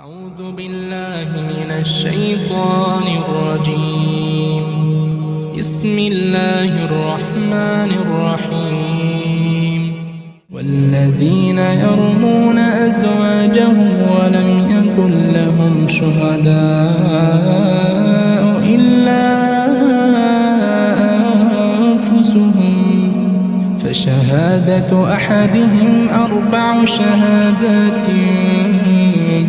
أعوذ بالله من الشيطان الرجيم. بسم الله الرحمن الرحيم. والذين يرمون أزواجهم ولم يكن لهم شهداء إلا أنفسهم فشهادة أحدهم 4 شهادات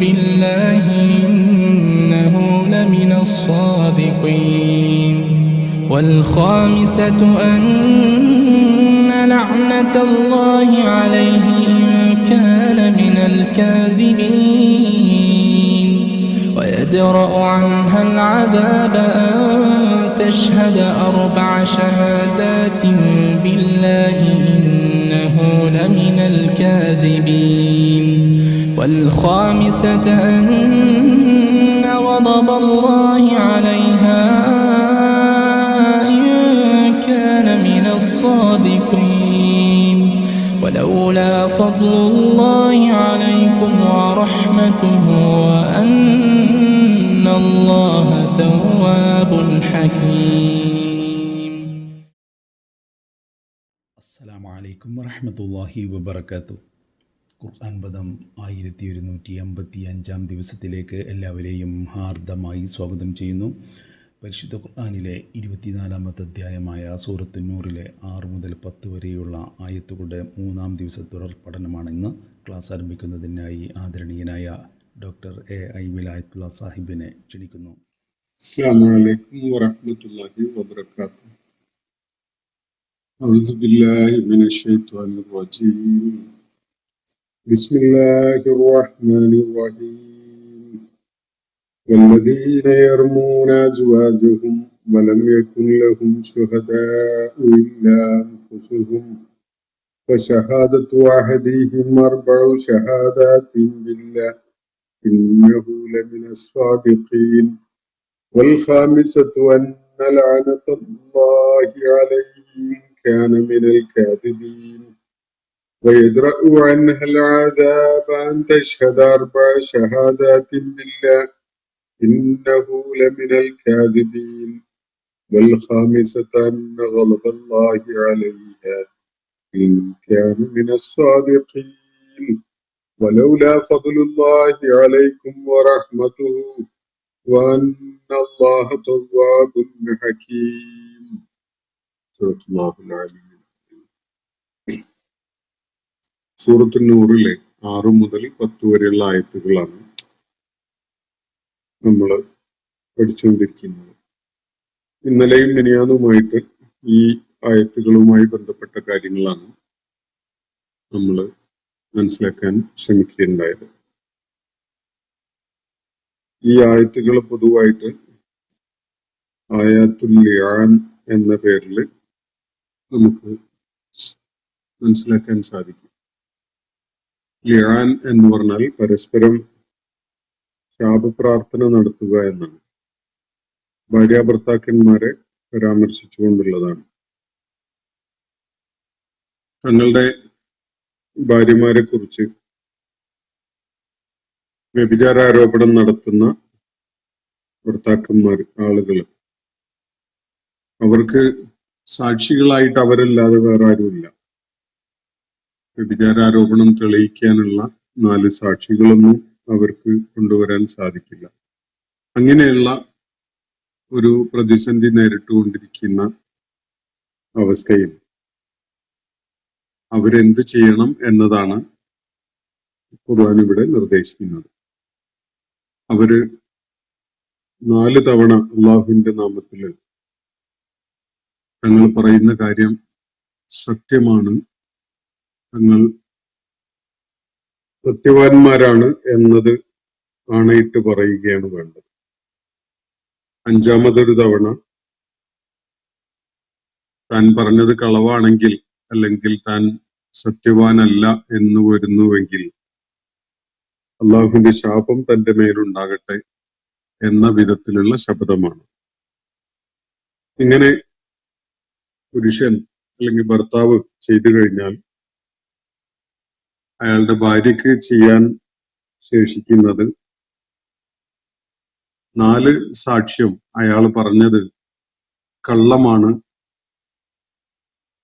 بالله إنه لمن الصادقين والخامسة أن لعنة الله عليه إن كان من الكاذبين ويدرأ عنها العذاب أن تشهد 4 شهادات بالله إنه لمن الكاذبين والخامسة أن غضب الله عليها إن كان من الصادقين ولولا فضل الله عليكم ورحمته وأن الله تواب حكيم. السلام عليكم ورحمة الله وبركاته. ഖുർആൻ പദം 1155 ദിവസത്തിലേക്ക് എല്ലാവരെയും ഹാർദമായി സ്വാഗതം ചെയ്യുന്നു. പരിശുദ്ധ ഖുർആനിലെ 24-ാമത്തെ അധ്യായമായ സൂറത്ത് നൂറിലെ 6 മുതൽ 10 വരെയുള്ള ആയത്തുകളുടെ 3-ാം ദിവസ തുടർ പഠനമാണ് ഇന്ന്. ക്ലാസ് ആരംഭിക്കുന്നതിനായി ആദരണീയനായ ഡോക്ടർ A.I. വിലായത്തുള്ള സാഹിബിനെ ക്ഷണിക്കുന്നു. അസ്സലാമു അലൈക്കും വറഹ്മത്തുള്ളാഹി വബറകാതുഹു. അഊദു ബില്ലാഹി മിനശ് ശൈത്വാനിർ റജീം. ബിസ്മില്ലാഹിർ റഹ്മാനിർ റഹീം. വല്ലദീന യർമൂന അസ്വാജഹും വലം യകുൻ ലഹും ശുഹദാഉ ഇല്ലാ അൻഫുസുഹും ഫശഹാദതു അഹദിഹിം 4 ശഹാദാത്തിൻ ബില്ലാഹി ഇന്നഹു ലമിനസ് സ്വാദിഖീൻ والخامسة أن لعنة الله عليه إن كان من الكاذبين ويدرأ عنها العذاب أن تشهد 4 شهادات بالله إنه لمن الكاذبين والخامسة أن غضب الله عليها إن كان من الصادقين ولولا فضل الله عليكم ورحمته وأن الله تواب حكيم. صدق الله العلي. സൂറത്ത് നൂറിലെ 6 മുതൽ 10 വരെയുള്ള ആയത്തുകളാണ് നമ്മൾ പഠിച്ചുകൊണ്ടിരിക്കുന്നത്. ഇന്നലെയും മിനിയാന്നുമായിട്ട് ഈ ആയത്തുകളുമായി ബന്ധപ്പെട്ട കാര്യങ്ങളാണ് നമ്മൾ മനസ്സിലാക്കാൻ ശ്രമിക്കുകയുണ്ടായത്. ഈ ആയത്തുകൾ പൊതുവായിട്ട് ആയാത്തുൽ ലിആൻ എന്ന പേരിൽ നമുക്ക് മനസ്സിലാക്കാൻ സാധിക്കും. ലിആൻ എന്ന് പറഞ്ഞാൽ പരസ്പരം ശാപപ്രാർത്ഥന നടത്തുക എന്നാണ്. ഭാര്യാഭർത്താക്കന്മാരെ പരാമർശിച്ചുകൊണ്ടുള്ളതാണ്. തങ്ങളുടെ ഭാര്യമാരെ കുറിച്ച് വ്യഭിചാരാരോപണം നടത്തുന്ന ഭർത്താക്കന്മാർ, ആളുകൾ, അവർക്ക് സാക്ഷികളായിട്ട് അവരല്ലാതെ വേറെ ആരുമില്ല. വ്യഭിചാരാരോപണം തെളിയിക്കാനുള്ള 4 സാക്ഷികളൊന്നും അവർക്ക് കൊണ്ടുവരാൻ സാധിക്കില്ല. അങ്ങനെയുള്ള ഒരു പ്രതിസന്ധി നേരിട്ടുകൊണ്ടിരിക്കുന്ന അവസ്ഥയിൽ അവരെന്ത് ചെയ്യണം എന്നതാണ് ഖുർആൻ ഇവിടെ നിർദ്ദേശിക്കുന്നത്. അവര് 4 തവണ അള്ളാഹുവിന്റെ നാമത്തില് തങ്ങൾ പറയുന്ന കാര്യം സത്യമാണ്, തങ്ങൾ സത്യവാന്മാരാണ് എന്നത് ആണയിട്ട് പറയുകയാണ് വേണ്ടത്. 5-മതൊരു തവണ താൻ പറഞ്ഞത് കളവാണെങ്കിൽ അല്ലെങ്കിൽ താൻ സത്യവാനല്ല എന്ന് വരുന്നുവെങ്കിൽ അള്ളാഹുവിന്റെ ശാപം തന്റെ മേലുണ്ടാകട്ടെ എന്ന വിധത്തിലുള്ള ശബ്ദമാണ്. ഇങ്ങനെ പുരുഷൻ അല്ലെങ്കിൽ ഭർത്താവ് ചെയ്തു കഴിഞ്ഞാൽ അയാളുടെ ഭാര്യയ്ക്ക് ചെയ്യാൻ ശേഷിക്കുന്നത് 4 സാക്ഷ്യം അയാൾ പറഞ്ഞത് കള്ളമാണ്,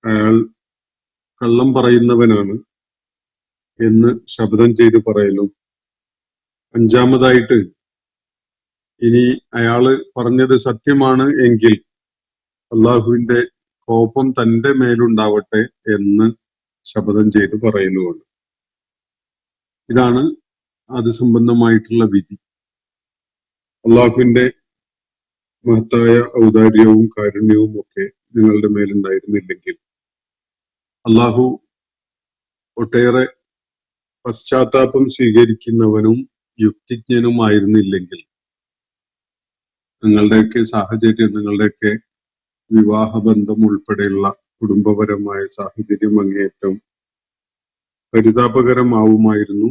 അയാൾ കള്ളം പറയുന്നവനാണ് എന്ന് ശപഥം ചെയ്ത് പറയലും, 5-മതായിട്ട് ഇനി അയാള് പറഞ്ഞത് സത്യമാണ് എങ്കിൽ അള്ളാഹുവിന്റെ കോപം തന്റെ മേലുണ്ടാവട്ടെ എന്ന് ശപഥം ചെയ്ത് പറയലുമാണ്. ഇതാണ് അത് സംബന്ധമായിട്ടുള്ള വിധി. അള്ളാഹുവിന്റെ മഹത്തായ ഔദാര്യവും കാരുണ്യവും ഒക്കെ നിങ്ങളുടെ മേലുണ്ടായിരുന്നില്ലെങ്കിൽ, അള്ളാഹു ഒട്ടേറെ പശ്ചാത്താപം സ്വീകരിക്കുന്നവനും യുക്തിജ്ഞനുമായിരുന്നില്ലെങ്കിൽ നിങ്ങളുടെയൊക്കെ സാഹചര്യം, നിങ്ങളുടെയൊക്കെ വിവാഹബന്ധം ഉൾപ്പെടെയുള്ള കുടുംബപരമായ സാഹചര്യം അങ്ങേയറ്റം പരിതാപകരമാവുമായിരുന്നു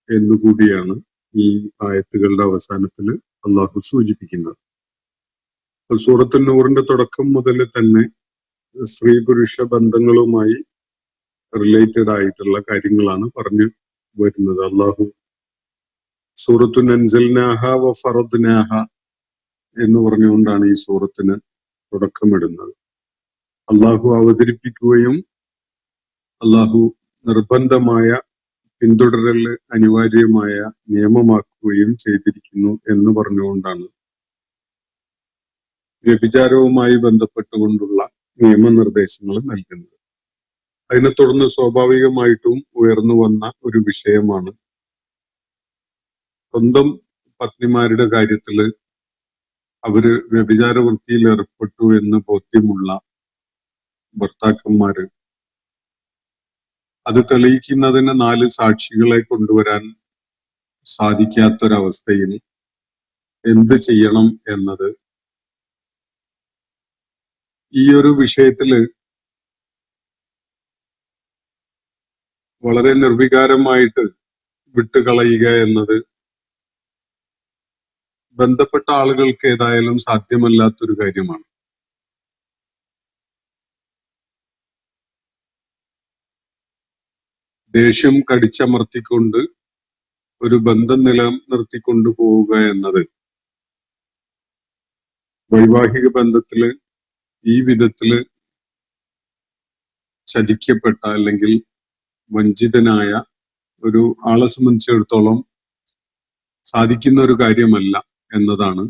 എന്നുകൂടിയാണ് ഈ ആയത്തുകളുടെ അവസാനത്തിൽ അള്ളാഹു സൂചിപ്പിക്കുന്നത്. സൂറത്തുൻ നൂറിന്റെ തുടക്കം മുതൽ തന്നെ സ്ത്രീ പുരുഷ ബന്ധങ്ങളുമായി റിലേറ്റഡ് ആയിട്ടുള്ള കാര്യങ്ങളാണ് പറഞ്ഞു വരുന്നത്. അള്ളാഹു സൂറത്തുൻ അൻസൽനാഹ വ ഫറദ്നാഹ എന്ന് പറഞ്ഞുകൊണ്ടാണ് ഈ സൂറത്തിന് തുടക്കമിടുന്നത്. അള്ളാഹു അവതരിപ്പിക്കുകയും അള്ളാഹു നിർബന്ധമായ പിന്തുടരൽ അനിവാര്യമായ നിയമമാക്കുകയും ചെയ്തിരിക്കുന്നു എന്ന് പറഞ്ഞുകൊണ്ടാണ് വ്യഭിചാരവുമായി ബന്ധപ്പെട്ടുകൊണ്ടുള്ള നിയമനിർദ്ദേശങ്ങൾ നൽകുന്നത്. അതിനെ തുടർന്ന് സ്വാഭാവികമായിട്ടും ഉയർന്നു വന്ന ഒരു വിഷയമാണ് സ്വന്തം പത്നിമാരുടെ കാര്യത്തില് അവര് വ്യഭിചാര വൃത്തിയിൽ ഏർപ്പെട്ടു എന്ന് ബോധ്യമുള്ള ഭർത്താക്കന്മാര് അത് തെളിയിക്കുന്നതിന് 4 സാക്ഷികളെ കൊണ്ടുവരാൻ സാധിക്കാത്തൊരവസ്ഥയിൽ എന്ത് ചെയ്യണം എന്നത് ഈ ഒരു വിഷയത്തില് വളരെ നിർവികാരമായിട്ട് വിട്ടുകളയുക എന്നത് ബന്ധപ്പെട്ട ആളുകൾക്ക് ഏതായാലും സാധ്യമല്ലാത്തൊരു കാര്യമാണ്. ദേഷ്യം കടിച്ചമർത്തിക്കൊണ്ട് ഒരു ബന്ധം നിലനിർത്തിക്കൊണ്ടു പോവുക എന്നത് വൈവാഹിക ബന്ധത്തില് ഈ വിധത്തില് ചതിക്കപ്പെട്ട അല്ലെങ്കിൽ വഞ്ചിതനായ ഒരു ആളെ സംബന്ധിച്ചിടത്തോളം സാധിക്കുന്ന ഒരു കാര്യമല്ല എന്നതാണ്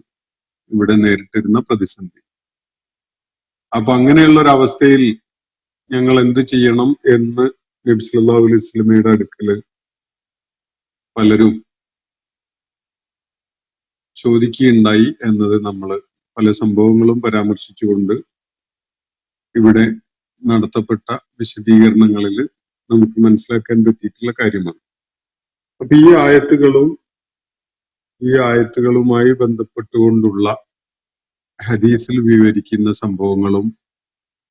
ഇവിടെ നേരിട്ടിരുന്ന പ്രതിസന്ധി. അപ്പൊ അങ്ങനെയുള്ള ഒരു അവസ്ഥയിൽ ഞങ്ങൾ എന്ത് ചെയ്യണം എന്ന് നബി സല്ലല്ലാഹു അലൈഹി വസല്ലമയുടെ അടുക്കല് പലരും ചോദിക്കുകയുണ്ടായി എന്നത് നമ്മൾ പല സംഭവങ്ങളും പരാമർശിച്ചുകൊണ്ട് ഇവിടെ നടത്തപ്പെട്ട വിശദീകരണങ്ങളിൽ നമുക്ക് മനസ്സിലാക്കാൻ പറ്റിയിട്ടുള്ള കാര്യമാണ്. അപ്പൊ ഈ ആയത്തുകളുമായി ബന്ധപ്പെട്ടുകൊണ്ടുള്ള ഹദീസിൽ വിവരിക്കുന്ന സംഭവങ്ങളും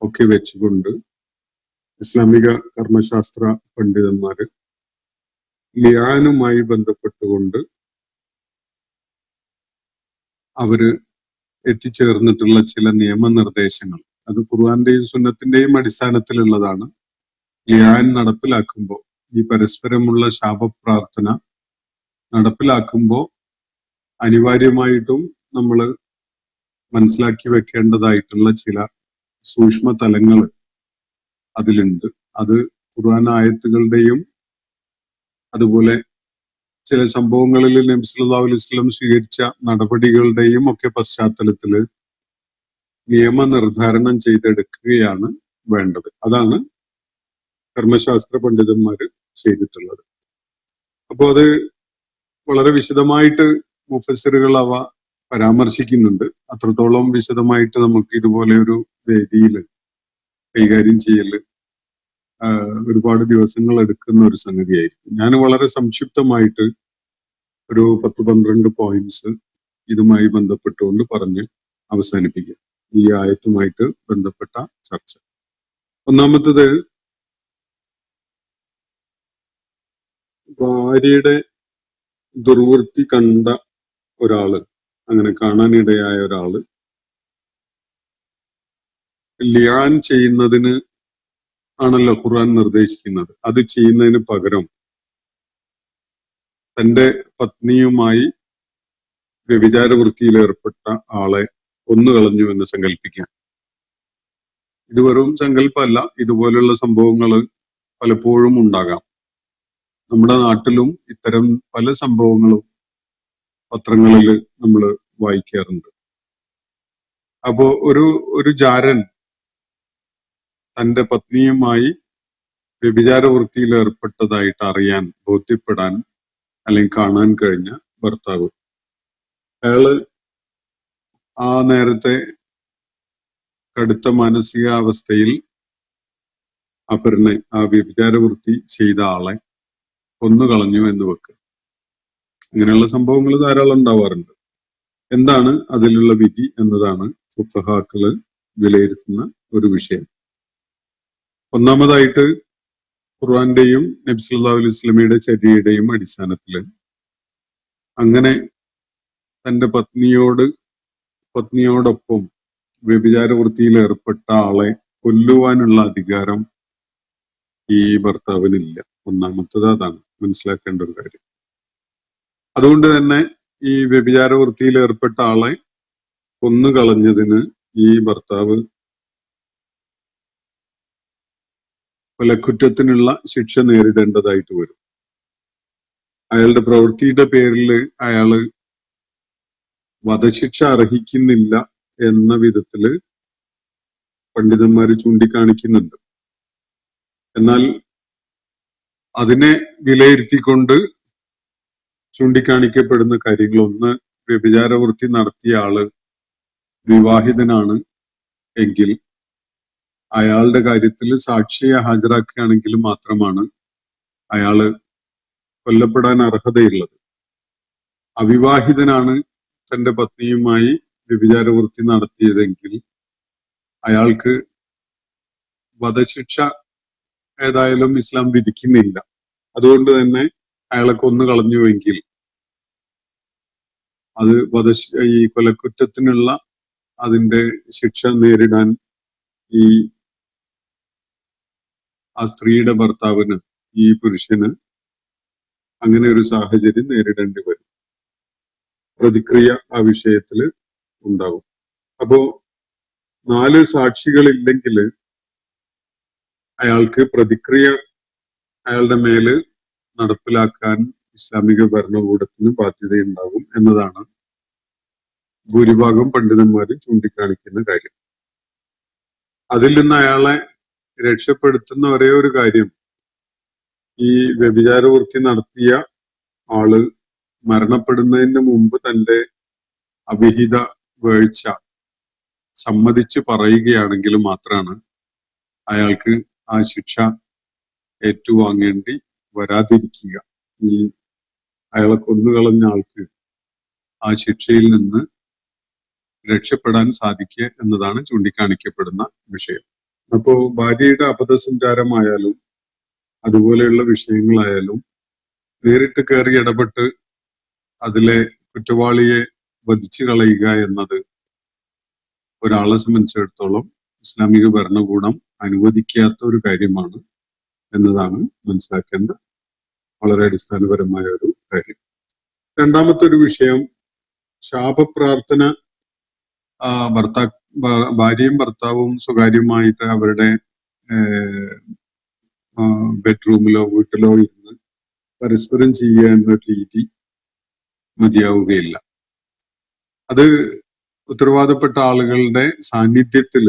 ഒക്കെ വെച്ചുകൊണ്ട് ഇസ്ലാമിക കർമ്മശാസ്ത്ര പണ്ഡിതന്മാര് ലിയാനുമായി ബന്ധപ്പെട്ടുകൊണ്ട് അവര് എത്തിച്ചേർന്നിട്ടുള്ള ചില നിയമനിർദ്ദേശങ്ങൾ, അത് ഖുർആന്റെയും സുന്നത്തിന്റെയും അടിസ്ഥാനത്തിലുള്ളതാണ്. ലിയാൻ നടപ്പിലാക്കുമ്പോൾ, ഈ പരസ്പരമുള്ള ശാപപ്രാർത്ഥന നടപ്പിലാക്കുമ്പോൾ അനിവാര്യമായിട്ടും നമ്മൾ മനസ്സിലാക്കി വെക്കേണ്ടതായിട്ടുള്ള ചില സൂക്ഷ്മ തലങ്ങൾ അതിലുണ്ട്. അത് ഖുർആൻ ആയത്തുകളുടെയും അതുപോലെ ചില സംഭവങ്ങളിൽ നബി സല്ലല്ലാഹു അലൈഹി വസല്ലം സ്വീകരിച്ച നടപടികളുടെയും ഒക്കെ പശ്ചാത്തലത്തില് നിയമനിർദ്ധാരണം ചെയ്തെടുക്കുകയാണ് വേണ്ടത്. അതാണ് കർമ്മശാസ്ത്ര പണ്ഡിതന്മാര് ചെയ്തിട്ടുള്ളത്. അപ്പോ അത് വളരെ വിശദമായിട്ട് മുഫസ്സിറുകൾ അവ പരാമർശിക്കുന്നുണ്ട്. അത്രത്തോളം വിശദമായിട്ട് നമുക്ക് ഇതുപോലെ ഒരു വേദിയിൽ കൈകാര്യം ചെയ്യല് ഒരുപാട് ദിവസങ്ങൾ എടുക്കുന്ന ഒരു സംഗതിയായിരിക്കും. ഞാൻ വളരെ സംക്ഷിപ്തമായിട്ട് ഒരു 10-12 പോയിന്റ്സ് ഇതുമായി ബന്ധപ്പെട്ടുകൊണ്ട് പറഞ്ഞ് അവസാനിപ്പിക്കാം ഈ ആയത്തുമായിട്ട് ബന്ധപ്പെട്ട ചർച്ച. ഒന്നാമത്തത്, ഭാര്യയുടെ ദുർവൃത്തി കണ്ട ഒരാള്, അങ്ങനെ കാണാനിടയായ ഒരാള് ലിയാൻ ചെയ്യുന്നതിന് ആണല്ലോ ഖുർആൻ നിർദ്ദേശിക്കുന്നത്. അത് ചെയ്യുന്നതിന് പകരം തന്റെ പത്നിയുമായി വ്യഭിചാര വൃത്തിയിൽ ഏർപ്പെട്ട ആളെ കൊന്നുകളഞ്ഞു എന്ന് സങ്കല്പിക്കാം. ഇത് വെറും സങ്കല്പമല്ല, ഇതുപോലുള്ള സംഭവങ്ങൾ പലപ്പോഴും ഉണ്ടാകാം. നമ്മുടെ നാട്ടിലും ഇത്തരം പല സംഭവങ്ങളും പത്രങ്ങളിൽ നമ്മൾ വായിക്കാറുണ്ട്. അപ്പോ ഒരു ജാരൻ തന്റെ പത്നിയുമായി വ്യഭിചാര വൃത്തിയിൽ ഏർപ്പെട്ടതായിട്ട് അറിയാൻ, ബോധ്യപ്പെടാൻ അല്ലെങ്കിൽ കാണാൻ കഴിഞ്ഞ ഭർത്താവ്, അയാള് ആ നേരത്തെ കടുത്ത മാനസികാവസ്ഥയിൽ ആ വ്യഭിചാര വൃത്തി ചെയ്ത ആളെ കൊന്നുകളഞ്ഞു എന്ന് വെക്കുക. ഇങ്ങനെയുള്ള സംഭവങ്ങൾ ധാരാളം ഉണ്ടാവാറുണ്ട്. എന്താണ് അതിലുള്ള വിധി എന്നതാണ് ഫുഖഹാക്കള് വിലയിരുത്തുന്ന ഒരു വിഷയം. ഒന്നാമതായിട്ട് ഖുർആന്റെയും നബി സല്ലല്ലാഹു അലൈഹി വസല്ലമയുടെ ചര്യയുടെയും അടിസ്ഥാനത്തില് അങ്ങനെ തന്റെ പത്നിയോടൊപ്പം വ്യഭിചാര വൃത്തിയിൽ ഏർപ്പെട്ട ആളെ കൊല്ലുവാനുള്ള അധികാരം ഈ ഭർത്താവിനില്ല. ഒന്നാമത്തത് അതാണ് മനസ്സിലാക്കേണ്ട ഒരു കാര്യം. അതുകൊണ്ട് തന്നെ ഈ വ്യഭിചാര വൃത്തിയിൽ ഏർപ്പെട്ട ആളെ കൊന്നുകളഞ്ഞതിന് ഈ ഭർത്താവ് കൊലക്കുറ്റത്തിനുള്ള ശിക്ഷ നേരിടേണ്ടതായിട്ട് വരും. അയാളുടെ പ്രവൃത്തിയുടെ പേരിൽ അയാള് വധശിക്ഷ അർഹിക്കുന്നില്ല എന്ന വിധത്തില് പണ്ഡിതന്മാര് ചൂണ്ടിക്കാണിക്കുന്നുണ്ട്. എന്നാൽ അതിനെ വിലയിരുത്തിക്കൊണ്ട് ചൂണ്ടിക്കാണിക്കപ്പെടുന്ന കാര്യങ്ങൾ, ഒന്ന്, വ്യഭിചാര വൃത്തി നടത്തിയ ആള് വിവാഹിതനാണ് എങ്കിൽ അയാളുടെ കാര്യത്തിൽ സാക്ഷിയെ ഹാജരാക്കുകയാണെങ്കിൽ മാത്രമാണ് അയാള് കൊല്ലപ്പെടാൻ അർഹതയുള്ളത്. അവിവാഹിതനാണ് തന്റെ പത്നിയുമായി വ്യഭിചാര വൃത്തി നടത്തിയതെങ്കിൽ അയാൾക്ക് വധശിക്ഷ ഏതായാലും ഇസ്ലാം വിധിക്കുന്നില്ല. അതുകൊണ്ട് തന്നെ അയാളെ കൊന്നുകളഞ്ഞുവെങ്കിൽ അത് ഈ കൊലക്കുറ്റത്തിനുള്ള അതിന്റെ ശിക്ഷ നേരിടാൻ ആ സ്ത്രീയുടെ ഭർത്താവിന്, ഈ പുരുഷന് അങ്ങനെ ഒരു സാഹചര്യം നേരിടേണ്ടി വരും. പ്രതിക്രിയ ആ വിഷയത്തിൽ ഉണ്ടാകും. അപ്പോ 4 സാക്ഷികളില്ലെങ്കിൽ അയാൾക്ക് പ്രതിക്രിയ അയാളുടെ മേല് നടപ്പിലാക്കാൻ ഇസ്ലാമിക ഭരണകൂടത്തിന് ബാധ്യതയുണ്ടാകും എന്നതാണ് ഭൂരിഭാഗം പണ്ഡിതന്മാര് ചൂണ്ടിക്കാണിക്കുന്ന കാര്യം. അതിൽ നിന്ന് അയാളെ രക്ഷപ്പെടുത്തുന്ന ഒരേ ഒരു കാര്യം, ഈ വ്യഭിചാര വൃത്തി നടത്തിയ ആള് മരണപ്പെടുന്നതിന് മുമ്പ് തന്റെ അവിഹിത വീഴ്ച സമ്മതിച്ച് പറയുകയാണെങ്കിൽ മാത്രമാണ് അയാൾക്ക് ആ ശിക്ഷ ഏറ്റുവാങ്ങേണ്ടി വരാതിരിക്കുക. ഈ അയാളെ കൊന്നുകളഞ്ഞ ആൾക്ക് ആ ശിക്ഷയിൽ നിന്ന് രക്ഷപ്പെടാൻ സാധിക്കുക എന്നതാണ് ചൂണ്ടിക്കാണിക്കപ്പെടുന്ന വിഷയം. അപ്പോ ഭാര്യയുടെ അബദ്ധസഞ്ചാരമായാലും അതുപോലെയുള്ള വിഷയങ്ങളായാലും നേരിട്ട് കയറി ഇടപെട്ട് അതിലെ കുറ്റവാളിയെ വധിച്ചു കളയുക എന്നത് ഒരാളെ സംബന്ധിച്ചിടത്തോളം ഇസ്ലാമിക ഭരണകൂടം അനുവദിക്കാത്ത ഒരു കാര്യമാണ് എന്നതാണ് മനസ്സിലാക്കേണ്ട വളരെ അടിസ്ഥാനപരമായ ഒരു കാര്യം. രണ്ടാമത്തെ ഒരു വിഷയം, ശാപപ്രാർത്ഥന. ഭാര്യയും ഭർത്താവും സ്വകാര്യമായിട്ട് അവരുടെ ബെഡ്റൂമിലോ വീട്ടിലോ ഇരുന്ന് പരസ്പരം ചെയ്യുക എന്നൊരു രീതി മതിയാവുകയില്ല. അത് ഉത്തരവാദപ്പെട്ട ആളുകളുടെ സാന്നിധ്യത്തിൽ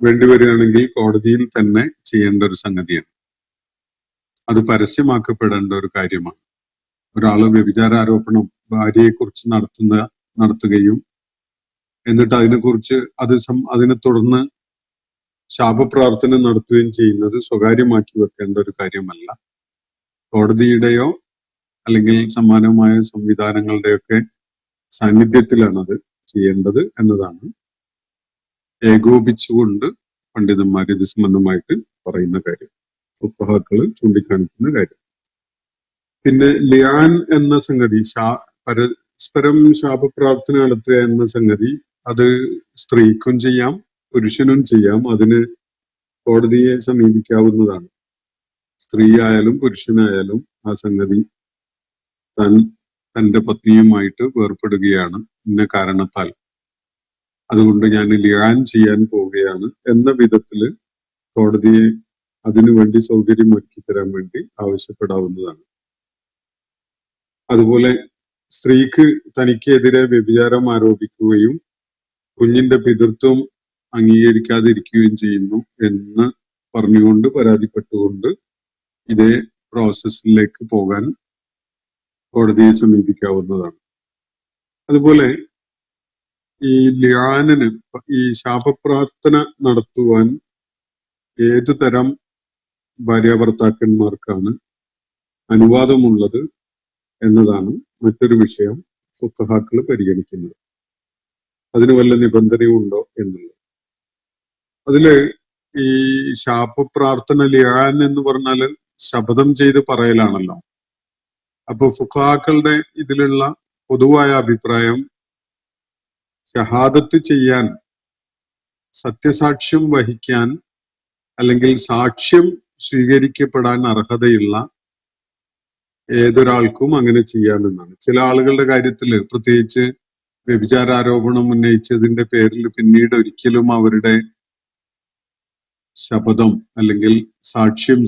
വേണ്ടിവരികയാണെങ്കിൽ കോടതിയിൽ തന്നെ ചെയ്യേണ്ട ഒരു സംഗതിയാണ്. അത് പരസ്യമാക്കപ്പെടേണ്ട ഒരു കാര്യമാണ്. ഒരാള് വ്യഭിചാര ആരോപണം ഭാര്യയെക്കുറിച്ച് നടത്തുകയും എന്നിട്ട് അതിനെക്കുറിച്ച് അതിനെ തുടർന്ന് ശാപപ്രാർത്ഥന നടത്തുകയും ചെയ്യുന്നത് സ്വകാര്യമാക്കി വെക്കേണ്ട ഒരു കാര്യമല്ല. കോടതിയുടെയോ അല്ലെങ്കിൽ സമാനമായ സംവിധാനങ്ങളുടെയൊക്കെ സാന്നിധ്യത്തിലാണ് അത് ചെയ്യേണ്ടത് എന്നതാണ് ഏകോപിച്ചുകൊണ്ട് പണ്ഡിതന്മാർ ഇത് സംബന്ധമായിട്ട് പറയുന്ന കാര്യം, ഫുഖഹാക്കള് ചൂണ്ടിക്കാണിക്കുന്ന കാര്യം. പിന്നെ ലിയാൻ എന്ന സംഗതി, പരസ്പരം ശാപപ്രാർത്ഥന നടത്തുക എന്ന സംഗതി, അത് സ്ത്രീക്കും ചെയ്യാം പുരുഷനും ചെയ്യാം. അതിന് കോടതിയെ സമീപിക്കാവുന്നതാണ്. സ്ത്രീ ആയാലും പുരുഷനായാലും ആ സംഗതി താൻ തന്റെ പത്നിയുമായിട്ട് വേർപ്പെടുകയാണ് ഇന്ന കാരണത്താൽ, അതുകൊണ്ട് ഞാൻ ലിയാൻ ചെയ്യാൻ പോവുകയാണ് എന്ന വിധത്തില് കോടതിയെ അതിനുവേണ്ടി സൗകര്യം ഒരുക്കി തരാൻ വേണ്ടി ആവശ്യപ്പെടാവുന്നതാണ്. അതുപോലെ സ്ത്രീക്ക് തനിക്കെതിരെ വ്യഭിചാരം ആരോപിക്കുകയും കുഞ്ഞിന്റെ പിതൃത്വം അംഗീകരിക്കാതിരിക്കുകയും ചെയ്യുന്നു എന്ന് പറഞ്ഞുകൊണ്ട് പരാതിപ്പെട്ടുകൊണ്ട് ഇതേ പ്രോസസ്സിലേക്ക് പോകാൻ കോടതിയെ സമീപിക്കാവുന്നതാണ്. അതുപോലെ ഈ ലിയാനിന്, ഈ ശാപപ്രാർത്ഥന നടത്തുവാൻ ഏതു തരം ഭാര്യാഭർത്താക്കന്മാർക്കാണ് അനുവാദമുള്ളത് എന്നതാണ് മറ്റൊരു വിഷയം ഫുഖഹാക്കൾ പരിഗണിക്കുന്നത്. അതിന് വല്ല നിബന്ധനയുണ്ടോ എന്നുള്ളത്. അതില് ഈ ശാപപ്രാർത്ഥന ലിയാൻ എന്ന് പറഞ്ഞാല് ശപഥം ചെയ്ത് പറയലാണല്ലോ. അപ്പൊ ഫുഖഹാക്കളുടെ ഇതിലുള്ള പൊതുവായ അഭിപ്രായം, ഷഹാദത്ത് ചെയ്യാൻ, സത്യസാക്ഷ്യം വഹിക്കാൻ അല്ലെങ്കിൽ സാക്ഷ്യം സ്വീകരിക്കപ്പെടാൻ അർഹതയുള്ള ഏതൊരാൾക്കും അങ്ങനെ ചെയ്യാമെന്നാണ്. ചില ആളുകളുടെ കാര്യത്തില്, പ്രത്യേകിച്ച് വ്യഭിചാരാരോപണം ഉന്നയിച്ചതിന്റെ പേരിൽ പിന്നീട് ഒരിക്കലും അവരുടെ ശപഥം അല്ലെങ്കിൽ സാക്ഷ്യം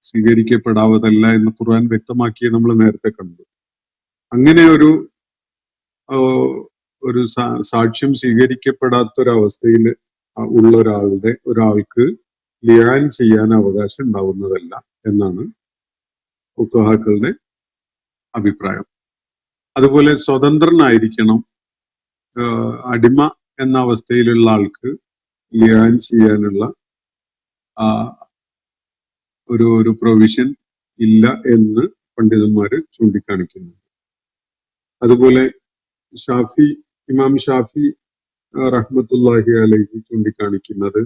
സ്വീകരിക്കപ്പെടാവതല്ല എന്ന് ഖുർആൻ വ്യക്തമാക്കിയ നമ്മൾ നേരത്തെ കണ്ടു. അങ്ങനെ ഒരു സാക്ഷ്യം സ്വീകരിക്കപ്പെടാത്തൊരവസ്ഥയിൽ ഉള്ള ഒരാൾക്ക് ലിയാൻ ചെയ്യാൻ അവകാശം ഉണ്ടാവുന്നതല്ല എന്നാണ് ഫുഖഹാക്കളുടെ അഭിപ്രായം. അതുപോലെ സ്വതന്ത്രനായിരിക്കണം. അടിമ എന്ന അവസ്ഥയിലുള്ള ആൾക്ക് ലിയാൻ ചെയ്യാനുള്ള ഒരു പ്രൊവിഷൻ ഇല്ല എന്ന് പണ്ഡിതന്മാര് ചൂണ്ടിക്കാണിക്കുന്നു. അതുപോലെ ഇമാം ഷാഫി റഹ്മത്തുള്ളാഹി അലൈഹി ചൂണ്ടിക്കാണിക്കുന്നത്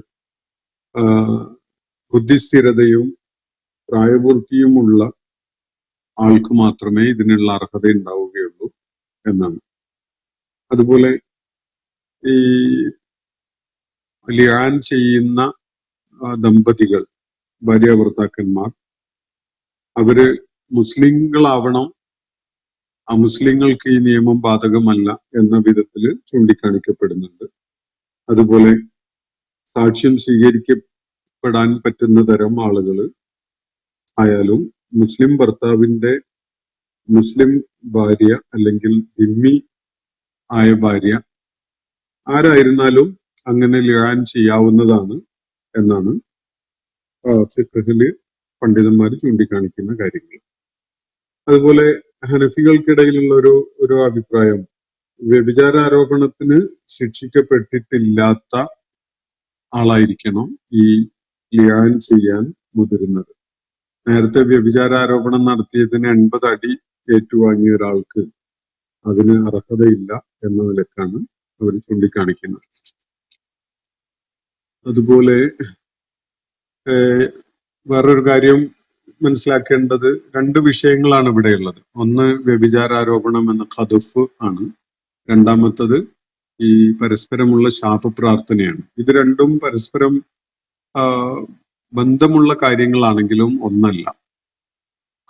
ബുദ്ധിസ്ഥിരതയും പ്രായപൂർത്തിയുമുള്ള ആൾക്ക് മാത്രമേ ഇതിനുള്ള അർഹത ഉണ്ടാവുകയുള്ളൂ എന്നാണ്. അതുപോലെ ഈ ലിയാൻ ചെയ്യുന്ന ദമ്പതികൾ, ഭാര്യാഭർത്താക്കന്മാർ, അവര് മുസ്ലിങ്ങളാവണം, അമുസ്ലിങ്ങൾക്ക് ഈ നിയമം ബാധകമല്ല എന്ന വിധത്തിൽ ചൂണ്ടിക്കാണിക്കപ്പെടുന്നുണ്ട്. അതുപോലെ സാക്ഷ്യം സ്വീകരിക്കപ്പെടാൻ പറ്റുന്ന തരം ആളുകൾ ആയാലും മുസ്ലിം ഭർത്താവിന്റെ മുസ്ലിം ഭാര്യ അല്ലെങ്കിൽ ദിമ്മി ആയ ഭാര്യ ആരായിരുന്നാലും അങ്ങനെ ലിയാൻ ചെയ്യാവുന്നതാണ് എന്നാണ് ഫിഖ്ഹില് പണ്ഡിതന്മാർ ചൂണ്ടിക്കാണിക്കുന്ന കാര്യങ്ങൾ. അതുപോലെ ഹനഫികൾക്കിടയിലുള്ള ഒരു അഭിപ്രായം, വ്യഭിചാര ആരോപണത്തിന് ശിക്ഷിക്കപ്പെട്ടിട്ടില്ലാത്ത ആളായിരിക്കണം ഈ ലിയാൻ ചെയ്യാൻ മുതിരുന്നത്. നേരത്തെ വ്യഭിചാര ആരോപണം നടത്തിയതിന് 80 അടി ഏറ്റുവാങ്ങിയ ഒരാൾക്ക് അതിന് അർഹതയില്ല എന്ന നിലക്കാണ് അവർ ചൂണ്ടിക്കാണിക്കുന്നത്. അതുപോലെ വേറൊരു കാര്യം മനസ്സിലാക്കേണ്ടത്, 2 വിഷയങ്ങളാണ് ഇവിടെയുള്ളത്. ഒന്ന് വ്യഭിചാരാരോപണം എന്ന ഖദഫ് ആണ്. രണ്ടാമത്തത് ഈ പരസ്പരമുള്ള ശാപപ്രാർത്ഥനയാണ്. ഇത് രണ്ടും പരസ്പരം ബന്ധമുള്ള കാര്യങ്ങളാണെങ്കിലും ഒന്നല്ല.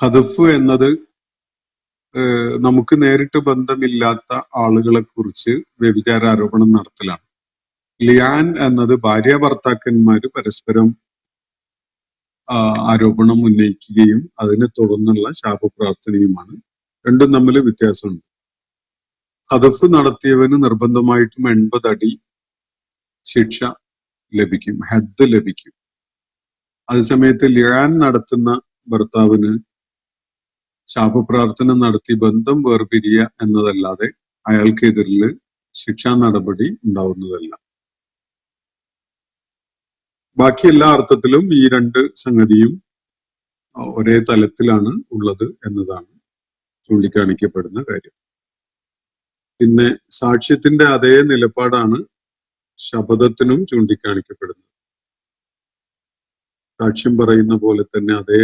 ഖദഫ് എന്നത് നമുക്ക് നേരിട്ട് ബന്ധമില്ലാത്ത ആളുകളെ കുറിച്ച് വ്യഭിചാരാരോപണം നടത്തലാണ്. ലിയാൻ എന്നത് ഭാര്യ ഭർത്താക്കന്മാര് പരസ്പരം ആരോപണം ഉന്നയിക്കുകയും അതിനെ തുടർന്നുള്ള ശാപപ്രാർത്ഥനയുമാണ്. രണ്ടും തമ്മിൽ വ്യത്യാസമുണ്ട്. ഖദഫ് നടത്തിയവന് നിർബന്ധമായിട്ടും 80 അടി ശിക്ഷ ലഭിക്കും, ഹദ്ദ് ലഭിക്കും. അതേസമയത്ത് ലിയാൻ നടത്തുന്ന ഭർത്താവിന് ശാപപ്രാർത്ഥന നടത്തി ബന്ധം വേർപിരിയ എന്നതല്ലാതെ അയാൾക്കെതിരിൽ ശിക്ഷാ നടപടി ഉണ്ടാവുന്നതല്ല. ബാക്കി എല്ലാ അർത്ഥത്തിലും ഈ 2 സംഗതിയും ഒരേ തലത്തിലാണ് ഉള്ളത് എന്നതാണ് ചൂണ്ടിക്കാണിക്കപ്പെടുന്ന കാര്യം. പിന്നെ സാക്ഷ്യത്തിന്റെ അതേ നിലപാടാണ് ശപഥത്തിനും ചൂണ്ടിക്കാണിക്കപ്പെടുന്നത്. സാക്ഷ്യം പറയുന്ന പോലെ തന്നെ അതേ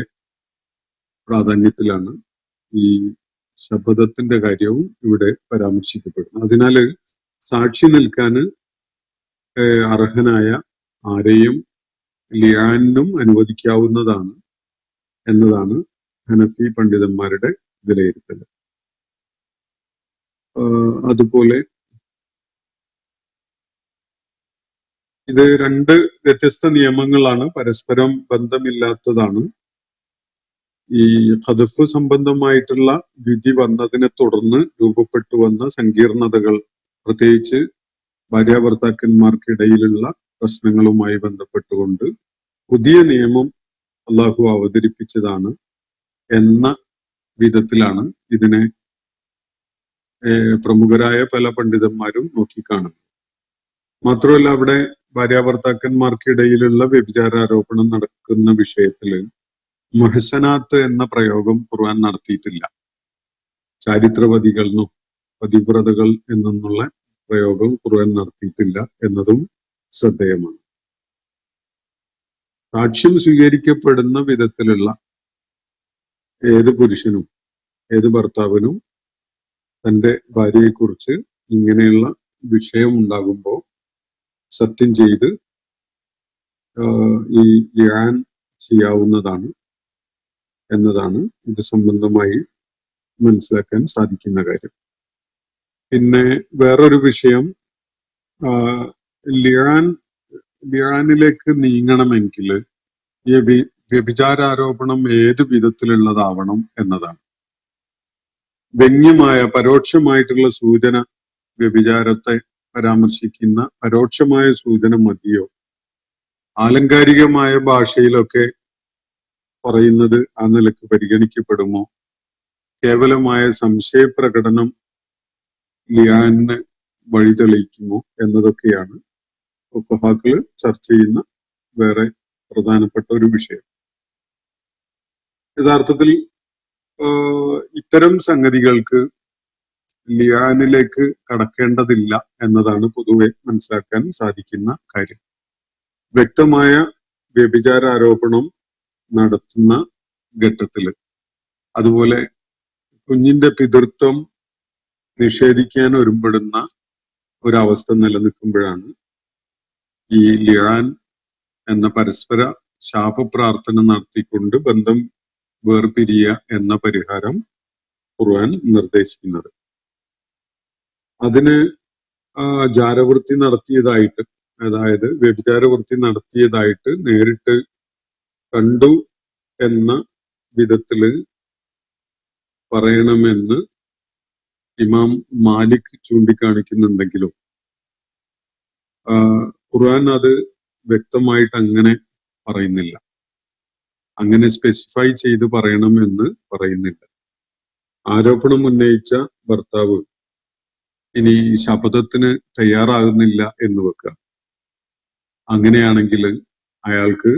പ്രാധാന്യത്തിലാണ് ഈ ശപഥത്തിന്റെ കാര്യവും ഇവിടെ പരാമർശിക്കപ്പെടുന്നത്. അതിനാല് സാക്ഷി നിൽക്കാന് അർഹനായ ആരെയും ലിയാനും അനുവദിക്കാവുന്നതാണ് എന്നതാണ് ഹനഫി പണ്ഡിതന്മാരുടെ വിലയിരുത്തൽ. അതുപോലെ ഇത് രണ്ട് വ്യത്യസ്ത നിയമങ്ങളാണ്, പരസ്പരം ബന്ധമില്ലാത്തതാണ്. ഈ ഖദഫ് സംബന്ധമായിട്ടുള്ള വിധി വന്നതിനെ തുടർന്ന് രൂപപ്പെട്ടു വന്ന സങ്കീർണതകൾ, പ്രത്യേകിച്ച് ഭാര്യാഭർത്താക്കന്മാർക്കിടയിലുള്ള പ്രശ്നങ്ങളുമായി ബന്ധപ്പെട്ടുകൊണ്ട് പുതിയ നിയമം അള്ളാഹു അവതരിപ്പിച്ചതാണ് എന്ന വിധത്തിലാണ് ഇതിനെ പ്രമുഖരായ പല പണ്ഡിതന്മാരും നോക്കിക്കാണുന്നത്. മാത്രമല്ല, അവിടെ ഭാര്യാഭർത്താക്കന്മാർക്കിടയിലുള്ള വ്യഭിചാരാരോപണം നടക്കുന്ന വിഷയത്തിൽ മുഹ്സനാത്ത് എന്ന പ്രയോഗം ഖുർആൻ നടത്തിയിട്ടില്ല. ചാരിത്രവതികൾ പതിവ്രതകൾ എന്നുള്ള പ്രയോഗം ഖുർആൻ നടത്തിയിട്ടില്ല എന്നതും ശ്രദ്ധേയമാണ്. സാക്ഷ്യം സ്വീകരിക്കപ്പെടുന്ന വിധത്തിലുള്ള ഏത് പുരുഷനും ഏത് ഭർത്താവിനും തന്റെ ഭാര്യയെക്കുറിച്ച് ഇങ്ങനെയുള്ള വിഷയം ഉണ്ടാകുമ്പോൾ സത്യം ചെയ്ത് ഈ ലിആൻ ചെയ്യാവുന്നതാണ് എന്നതാണ് ഇത് സംബന്ധമായി മനസ്സിലാക്കാൻ സാധിക്കുന്ന കാര്യം. പിന്നെ വേറൊരു വിഷയം, ലിആനിലേക്ക് നീങ്ങണമെങ്കിൽ ഈ വ്യഭിചാരാരോപണം ഏത് വിധത്തിലുള്ളതാവണം എന്നതാണ്. വ്യംഗ്യമായ പരോക്ഷമായിട്ടുള്ള സൂചന, വ്യഭിചാരത്തെ പരാമർശിക്കുന്ന പരോക്ഷമായ സൂചന മതിയോ? ആലങ്കാരികമായ ഭാഷയിലൊക്കെ പറയുന്നത് ആ നിലക്ക് പരിഗണിക്കപ്പെടുമോ? കേവലമായ സംശയപ്രകടനം ലിആനിന് വഴി തെളിയിക്കുമോ എന്നതൊക്കെയാണ് ഫുഖഹാക്കള് ചർച്ച ചെയ്യുന്ന വേറെ പ്രധാനപ്പെട്ട ഒരു വിഷയം. യഥാർത്ഥത്തിൽ ഇത്തരം സംഗതികൾക്ക് ലിആനിലേക്ക് കടക്കേണ്ടതില്ല എന്നതാണ് പൊതുവെ മനസ്സിലാക്കാൻ സാധിക്കുന്ന കാര്യം. വ്യക്തമായ വ്യഭിചാരാരോപണം നടത്തുന്ന ഘട്ടത്തില്, അതുപോലെ കുഞ്ഞിന്റെ പിതൃത്വം നിഷേധിക്കാൻ ഒരുമ്പെടുന്ന ഒരവസ്ഥ നിലനിൽക്കുമ്പോഴാണ് ഈ ലിആൻ എന്ന പരസ്പര ശാപപ്രാർത്ഥന നടത്തിക്കൊണ്ട് ബന്ധം വേർപിരിയ എന്ന പരിഹാരം ഖുർആൻ നിർദ്ദേശിക്കുന്നത്. അതിന് ജാരവൃത്തി നടത്തിയതായിട്ട്, അതായത് വ്യഭിചാരവൃത്തി നടത്തിയതായിട്ട് നേരിട്ട് കണ്ടു എന്ന വിധത്തില് പറയണമെന്ന് ഇമാം മാലിക് ചൂണ്ടിക്കാണിക്കുന്നുണ്ടെങ്കിലും ഖുർആൻ അത് വ്യക്തമായിട്ട് അങ്ങനെ പറയുന്നില്ല, അങ്ങനെ സ്പെസിഫൈ ചെയ്ത് പറയണമെന്ന് പറയുന്നില്ല. ആരോപണം ഉന്നയിച്ച ഭർത്താവ് ഇനി ശപഥത്തിന് തയ്യാറാകുന്നില്ല എന്ന് വെക്കുക, അങ്ങനെയാണെങ്കിൽ അയാൾക്ക്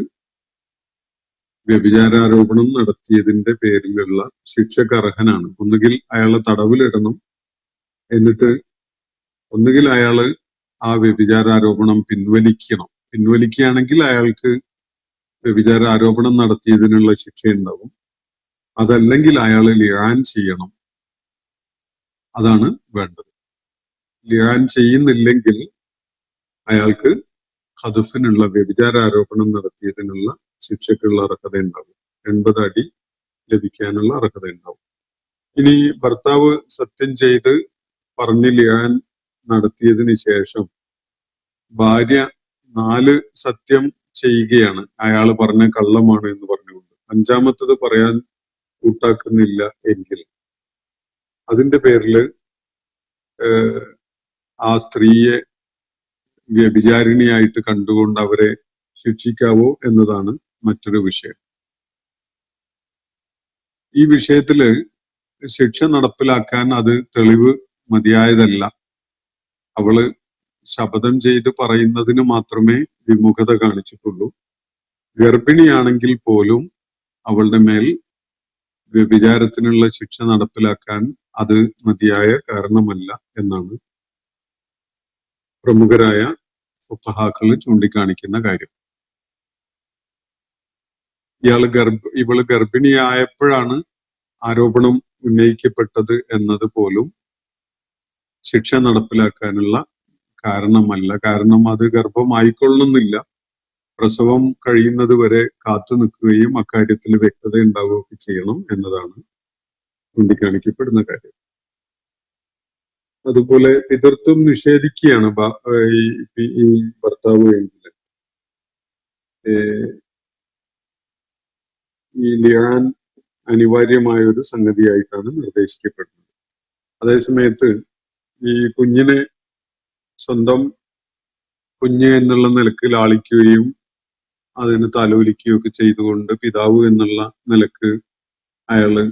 വ്യഭിചാരാരോപണം നടത്തിയതിന്റെ പേരിലുള്ള ശിക്ഷക്ക് അർഹനാണ്. ഒന്നുകിൽ അയാളെ തടവിലിടണം, എന്നിട്ട് ഒന്നുകിൽ അയാള് ആ വ്യഭിചാരാരോപണം പിൻവലിക്കുകയാണെങ്കിൽ അയാൾക്ക് വ്യഭിചാര ആരോപണം നടത്തിയതിനുള്ള ശിക്ഷയുണ്ടാവും. അതല്ലെങ്കിൽ അയാൾ ലിആൻ ചെയ്യണം, അതാണ് വേണ്ടത്. ലിആൻ ചെയ്യുന്നില്ലെങ്കിൽ അയാൾക്ക് ഖദഫിനുള്ള, വ്യഭിചാരാരോപണം നടത്തിയതിനുള്ള ശിക്ഷക്കുള്ള അർഹത ഉണ്ടാവും. 80 അടി ലഭിക്കാനുള്ള അർഹത ഉണ്ടാവും. ഇനി ഭർത്താവ് സത്യം ചെയ്ത് പറഞ്ഞ് ലിആൻ നടത്തിയതിന് ശേഷം ഭാര്യ 4 സത്യം ചെയ്യുകയാണ്, അയാൾ പറഞ്ഞ കള്ളമാണ് എന്ന് പറഞ്ഞുകൊണ്ട്, 5-മത്തത് പറയാൻ കൂട്ടാക്കുന്നില്ല എങ്കിൽ അതിന്റെ പേരില് ആ സ്ത്രീയെ വ്യഭിചാരിണിയായിട്ട് കണ്ടുകൊണ്ട് അവരെ ശിക്ഷിക്കാവോ എന്നതാണ് മറ്റൊരു വിഷയം. ഈ വിഷയത്തില് ശിക്ഷ നടപ്പിലാക്കാൻ അത് തെളിവ് മതിയായതല്ല. അവള് ശപഥം ചെയ്ത് പറയുന്നതിന് മാത്രമേ വിമുഖത കാണിച്ചിട്ടുള്ളൂ. ഗർഭിണിയാണെങ്കിൽ പോലും അവളുടെ മേൽ വ്യഭിചാരത്തിനുള്ള ശിക്ഷ നടപ്പിലാക്കാൻ അത് മതിയായ കാരണമല്ല എന്നാണ് പ്രമുഖരായ ഫുഖഹാക്കള് ചൂണ്ടിക്കാണിക്കുന്ന കാര്യം. ഇവള് ഗർഭിണിയായപ്പോഴാണ് ആരോപണം ഉന്നയിക്കപ്പെട്ടത് എന്നത് പോലും ശിക്ഷ നടപ്പിലാക്കാനുള്ള കാരണമല്ല. കാരണം അത് ഗർഭമായിക്കൊള്ളുന്നില്ല, പ്രസവം കഴിയുന്നത് വരെ കാത്തു നിൽക്കുകയും അക്കാര്യത്തിൽ വ്യക്തത ഉണ്ടാവുകയൊക്കെ ചെയ്യണം എന്നതാണ് ചൂണ്ടിക്കാണിക്കപ്പെടുന്ന കാര്യം. അതുപോലെ പിതൃത്വം നിഷേധിക്കുകയാണ് ഈ ഭർത്താവ് എങ്കിൽ ഈ ലിയാൻ അനിവാര്യമായ ഒരു സംഗതിയായിട്ടാണ് നിർദ്ദേശിക്കപ്പെടുന്നത്. അതേസമയത്ത് ഈ കുഞ്ഞിനെ സ്വന്തം കുഞ്ഞ് എന്നുള്ള നിലക്ക് ലാളിക്കുകയും അതിന് താലോലിക്കുകയും ഒക്കെ ചെയ്തുകൊണ്ട് പിതാവ് എന്നുള്ള നിലക്ക് അയാള്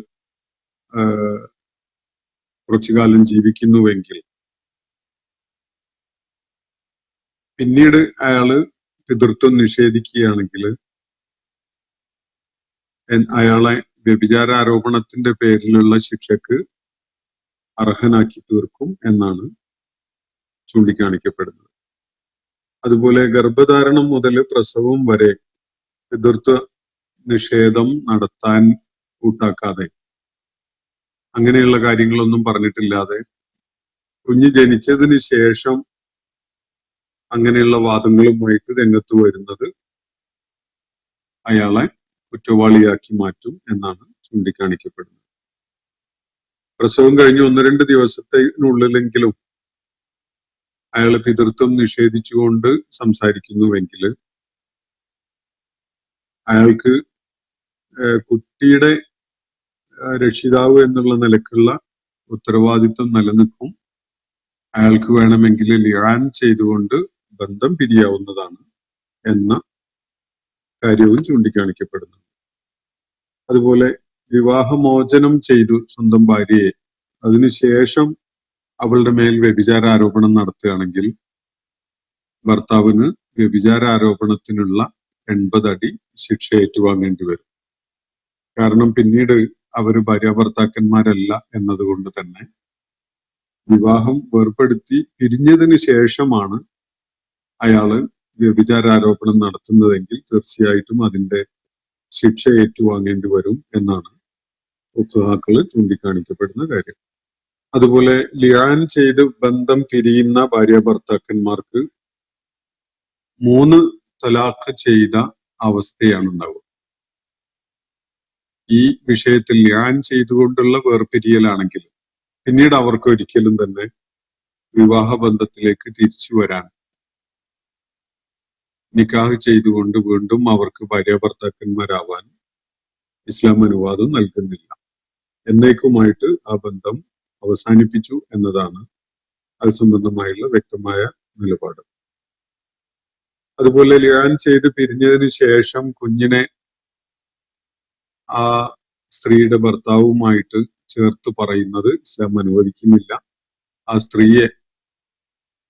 കുറച്ചു കാലം ജീവിക്കുന്നുവെങ്കിൽ പിന്നീട് അയാള് പിതൃത്വം നിഷേധിക്കുകയാണെങ്കിൽ അയാളെ വ്യഭിചാര ആരോപണത്തിന്റെ പേരിലുള്ള ശിക്ഷക്ക് അർഹനാക്കി തീർക്കും എന്നാണ് ചൂണ്ടിക്കാണിക്കപ്പെടുന്നത്. അതുപോലെ ഗർഭധാരണം മുതൽ പ്രസവം വരെ പിതൃത്വ നിഷേധം നടത്താൻ കൂട്ടാക്കാതെ, അങ്ങനെയുള്ള കാര്യങ്ങളൊന്നും പറഞ്ഞിട്ടില്ലാതെ കുഞ്ഞ് ജനിച്ചതിന് ശേഷം അങ്ങനെയുള്ള വാദങ്ങളുമായിട്ട് രംഗത്ത് വരുന്നത് അയാളെ കുറ്റവാളിയാക്കി മാറ്റും എന്നാണ് ചൂണ്ടിക്കാണിക്കപ്പെടുന്നത്. പ്രസവം കഴിഞ്ഞ് 1-2 ദിവസത്തിനുള്ളിലെങ്കിലും അയാൾ പിതൃത്വം നിഷേധിച്ചുകൊണ്ട് സംസാരിക്കുന്നുവെങ്കിൽ അയാൾക്ക് കുട്ടിയുടെ രക്ഷിതാവ് എന്നുള്ള നിലക്കുള്ള ഉത്തരവാദിത്വം നിലനിൽക്കും. അയാൾക്ക് വേണമെങ്കിൽ ലിയാൻ ചെയ്തുകൊണ്ട് ബന്ധം പിരിയാവുന്നതാണ് എന്ന കാര്യവും ചൂണ്ടിക്കാണിക്കപ്പെടുന്നു. അതുപോലെ വിവാഹമോചനം ചെയ്തു സ്വന്തം ഭാര്യയെ, അതിനുശേഷം അവളുടെ മേൽ വ്യഭിചാര ആരോപണം നടത്തുകയാണെങ്കിൽ ഭർത്താവിന് വ്യഭിചാര ആരോപണത്തിനുള്ള 80 അടി ശിക്ഷ ഏറ്റുവാങ്ങേണ്ടി വരും. കാരണം പിന്നീട് അവര് ഭാര്യാഭർത്താക്കന്മാരല്ല എന്നതുകൊണ്ട് തന്നെ വിവാഹം വേർപ്പെടുത്തി പിരിഞ്ഞതിന് ശേഷമാണ് അയാള് വ്യഭിചാര ആരോപണം നടത്തുന്നതെങ്കിൽ തീർച്ചയായിട്ടും അതിന്റെ ശിക്ഷ ഏറ്റുവാങ്ങേണ്ടി വരും എന്നാണ് ഫുഖഹാക്കള് ചൂണ്ടിക്കാണിക്കപ്പെടുന്ന കാര്യം. അതുപോലെ ലിയാൻ ചെയ്ത് ബന്ധം പിരിയുന്ന ഭാര്യാഭർത്താക്കന്മാർക്ക് 3 തലാഖ് ചെയ്ത അവസ്ഥയാണ് ഉണ്ടാവുക. ഈ വിഷയത്തിൽ ലിയാൻ ചെയ്തുകൊണ്ടുള്ള വേർപിരിയലാണെങ്കിൽ പിന്നീട് അവർക്ക് ഒരിക്കലും തന്നെ വിവാഹ ബന്ധത്തിലേക്ക് തിരിച്ചു വരാൻ, നിക്കാഹ് ചെയ്തുകൊണ്ട് വീണ്ടും അവർക്ക് ഭാര്യാഭർത്താക്കന്മാരാവാൻ ഇസ്ലാം അനുവാദം നൽകുന്നില്ല. എന്നേക്കുമായിട്ട് ആ ബന്ധം അവസാനിപ്പിച്ചു എന്നതാണ് അത് സംബന്ധമായുള്ള വ്യക്തമായ നിലപാട്. അതുപോലെ ലിയാൻ ചെയ്ത് പിരിഞ്ഞതിന് ശേഷം കുഞ്ഞിനെ ആ സ്ത്രീയുടെ ഭർത്താവുമായിട്ട് ചേർത്ത് പറയുന്നത് ഇസ്ലാം അനുവദിക്കുന്നില്ല. ആ സ്ത്രീയെ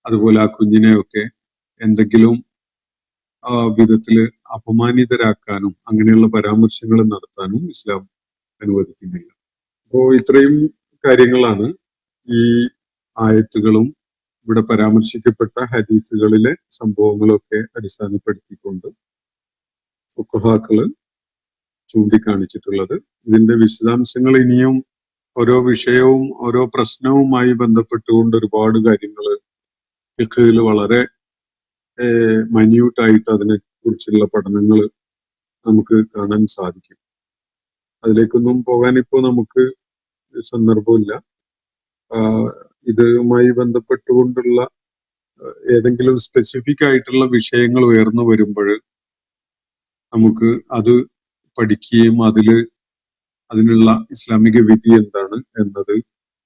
അതുപോലെ ആ കുഞ്ഞിനെയൊക്കെ എന്തെങ്കിലും വിധത്തില് അപമാനിതരാക്കാനും അങ്ങനെയുള്ള പരാമർശങ്ങൾ നടത്താനും ഇസ്ലാം അനുവദിക്കുന്നില്ല. അപ്പോ ഇത്രയും കാര്യങ്ങളാണ് ഈ ആയത്തുകളും ഇവിടെ പരാമർശിക്കപ്പെട്ട ഹദീസുകളിലെ സംഭവങ്ങളൊക്കെ അടിസ്ഥാനപ്പെടുത്തിക്കൊണ്ട് ഫുഖഹാക്കള് ചൂണ്ടിക്കാണിച്ചിട്ടുള്ളത്. ഇതിന്റെ വിശദാംശങ്ങൾ ഇനിയും ഓരോ വിഷയവും ഓരോ പ്രശ്നവുമായി ബന്ധപ്പെട്ടുകൊണ്ട് ഒരുപാട് കാര്യങ്ങൾ ഫിഖ്ഹിൽ വളരെ മൈന്യൂട്ടായിട്ട് അതിനെ കുറിച്ചുള്ള പഠനങ്ങൾ നമുക്ക് കാണാൻ സാധിക്കും. അതിലേക്കൊന്നും പോകാൻ ഇപ്പോ നമുക്ക് സന്ദർഭമില്ല. ഇതുമായി ബന്ധപ്പെട്ടുകൊണ്ടുള്ള ഏതെങ്കിലും സ്പെസിഫിക് ആയിട്ടുള്ള വിഷയങ്ങൾ ഉയർന്നു വരുമ്പോൾ നമുക്ക് അത് പഠിക്കുകയും അതിനുള്ള ഇസ്ലാമിക വിധി എന്താണ് എന്നത്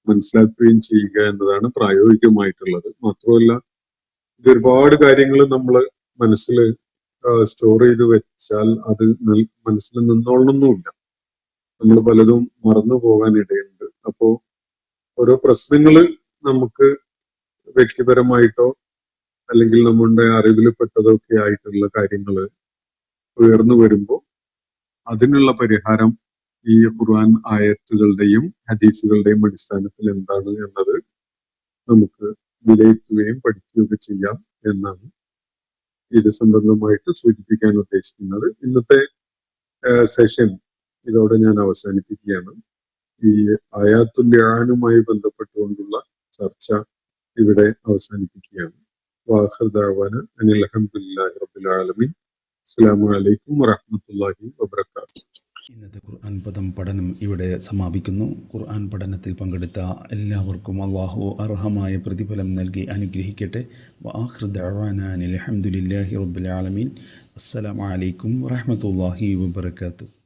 മനസ്സിലാക്കുകയും ചെയ്യുക എന്നതാണ് പ്രായോഗികമായിട്ടുള്ളത്. മാത്രമല്ല ഇത് ഒരുപാട് കാര്യങ്ങൾ നമ്മൾ മനസ്സിൽ സ്റ്റോർ ചെയ്ത് വെച്ചാൽ അത് മനസ്സിൽ നിന്നോളണമെന്നുമില്ല. നമ്മൾ പലതും മറന്നു പോകാൻ ഇടയുണ്ട്. അപ്പോ ഓരോ പ്രശ്നങ്ങൾ നമുക്ക് വ്യക്തിപരമായിട്ടോ അല്ലെങ്കിൽ നമ്മുടെ അറിവിൽപ്പെട്ടതൊക്കെ ആയിട്ടുള്ള കാര്യങ്ങൾ ഉയർന്നു വരുമ്പോൾ അതിനുള്ള പരിഹാരം ഈ ഖുർആൻ ആയത്തുകളുടെയും ഹദീസുകളുടെയും അടിസ്ഥാനത്തിൽ എന്താണ് എന്നത് നമുക്ക് വിലയിരുത്തുകയും പഠിക്കുകയൊക്കെ ചെയ്യാം എന്നാണ് ഇത് സംബന്ധമായിട്ട് സൂചിപ്പിക്കാൻ ഉദ്ദേശിക്കുന്നത്. ഇന്നത്തെ സെഷൻ ഇതോടെ ഞാൻ അവസാനിപ്പിക്കുകയാണ്. ഈ ആയാത്തുൽ ലിആനുമായി ബന്ധപ്പെട്ടുകൊണ്ടുള്ള ചർച്ച ഇവിടെ അവസാനിപ്പിക്കുകയാണ്. വാഖിർ ദഅവാന അനിൽ ഹംദുലില്ലാഹി റബ്ബിൽ ആലമീൻ. അസ്സലാമു അലൈക്കും വറഹ്മത്തുള്ളാഹി വബറകാതുഹു. ഇന്നത്തെ ഖുർആൻ പദം പഠനം ഇവിടെ സമാപിക്കുന്നു. ഖുർആൻ പഠനത്തിൽ പങ്കെടുത്ത എല്ലാവർക്കും അള്ളാഹു അർഹമായ പ്രതിഫലം നൽകി അനുഗ്രഹിക്കട്ടെ. വആഖിറു ദഅ്വാനാ അനിൽ ഹംദുലില്ലാഹി റബ്ബിൽ ആലമീൻ. അസ്സലാമു അലൈക്കും വറഹ്മത്തുള്ളാഹി വബറകാതുഹു.